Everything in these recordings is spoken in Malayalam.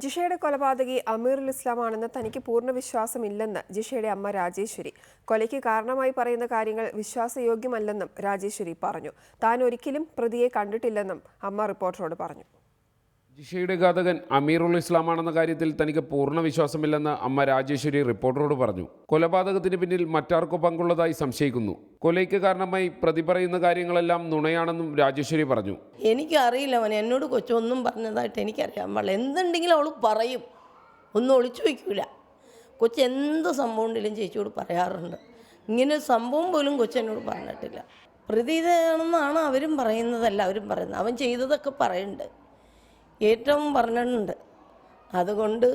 ജിഷയുടെ കൊലപാതകി അമീറുൽ ഇസ്ലാമാണെന്ന് തനിക്ക് പൂർണ്ണ വിശ്വാസമില്ലെന്ന് ജിഷയുടെ അമ്മ രാജേശ്വരി. കൊലയ്ക്ക് കാരണമായി പറയുന്ന കാര്യങ്ങൾ വിശ്വാസയോഗ്യമല്ലെന്നും രാജേശ്വരി പറഞ്ഞു. താൻ ഒരിക്കലും പ്രതിയെ കണ്ടിട്ടില്ലെന്നും അമ്മ റിപ്പോർട്ടറോട് പറഞ്ഞു. ജിഷയുടെ ഘാതകൻ അമീറുൽ ഇസ്ലാമാണെന്ന കാര്യത്തിൽ തനിക്ക് പൂർണ്ണ വിശ്വാസമില്ലെന്ന് അമ്മ രാജേശ്വരി റിപ്പോർട്ടറോട് പറഞ്ഞു. കൊലപാതകത്തിന് പിന്നിൽ മറ്റാർക്കോ പങ്കുള്ളതായി സംശയിക്കുന്നു. കൊലയ്ക്ക് കാരണമായി പ്രതി പറയുന്ന കാര്യങ്ങളെല്ലാം നുണയാണെന്നും രാജേശ്വരി പറഞ്ഞു. എനിക്കറിയില്ല, അവൻ എന്നോട് കൊച്ചൊന്നും പറഞ്ഞതായിട്ട് എനിക്കറിയാം. അവൾ എന്തുണ്ടെങ്കിലും അവൾ പറയും, ഒന്നും ഒളിച്ചു വയ്ക്കൂല. കൊച്ച് എന്ത് സംഭവം ഉണ്ടെങ്കിലും ചേച്ചിയോട് പറയാറുണ്ട്. ഇങ്ങനെ സംഭവം പോലും കൊച്ചെന്നോട് പറഞ്ഞിട്ടില്ല. പ്രതി ഇതാണെന്നാണ് അവരും പറയുന്നത്. എല്ലാവരും പറയുന്നത് അവൻ ചെയ്തതൊക്കെ പറയുന്നുണ്ട്, ഏറ്റവും പറഞ്ഞിട്ടുണ്ട്. അതുകൊണ്ട്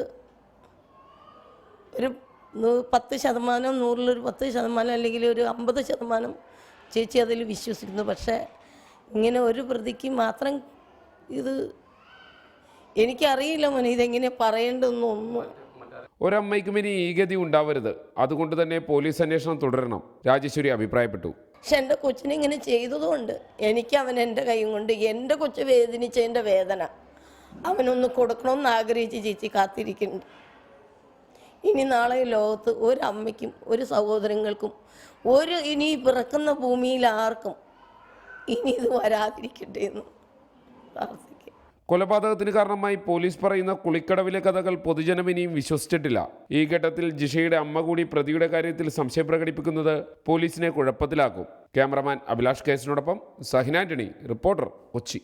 ഒരു 10%, 100-ൽ 10% അല്ലെങ്കിൽ ഒരു 50% ചേച്ചി അതിൽ വിശ്വസിക്കുന്നു. പക്ഷേ ഇങ്ങനെ ഒരു പ്രതിക്ക് മാത്രം ഇത് എനിക്കറിയില്ല മോനെ, ഇതെങ്ങനെ പറയേണ്ടതെന്നൊന്നും. ഒരമ്മയ്ക്കും ഇനി ഈ ഗതി ഉണ്ടാവരുത്. അതുകൊണ്ട് തന്നെ പോലീസ് അന്വേഷണം തുടരണം, രാജേശ്വരി അഭിപ്രായപ്പെട്ടു. പക്ഷെ എൻ്റെ കൊച്ചിനെ ഇങ്ങനെ ചെയ്തതുകൊണ്ട് എനിക്ക് അവൻ എൻ്റെ കൈ കൊണ്ട് എൻ്റെ കൊച്ച് വേദനിച്ചതിൻ്റെ വേദന അവനൊന്ന് കൊടുക്കണമെന്ന് ആഗ്രഹിച്ച് ചേച്ചി കാത്തിരിക്കുന്നുണ്ട്. ഇനി നാളെ ലോകത്ത് ഒരമ്മയ്ക്കും ഒരു സഹോദരങ്ങൾക്കും ഇനി പിറക്കുന്ന ഭൂമിയിൽ ആർക്കും ഇനി ഇത് വരാതിരിക്കട്ടെ എന്ന് പ്രാർത്ഥിക്കും. കൊലപാതകത്തിന് കാരണമായി പോലീസ് പറയുന്ന കുളിക്കടവിലെ കഥകൾ പൊതുജനം ഇനിയും വിശ്വസിച്ചിട്ടില്ല. ഈ ഘട്ടത്തിൽ ജിഷയുടെ അമ്മ കൂടി പ്രതിയുടെ കാര്യത്തിൽ സംശയം പ്രകടിപ്പിക്കുന്നത് പോലീസിനെ കുഴപ്പത്തിലാക്കും. ക്യാമറമാൻ അഭിലാഷ് കേസിനോടൊപ്പം സഹിൻ ആന്റണി, റിപ്പോർട്ടർ, കൊച്ചി.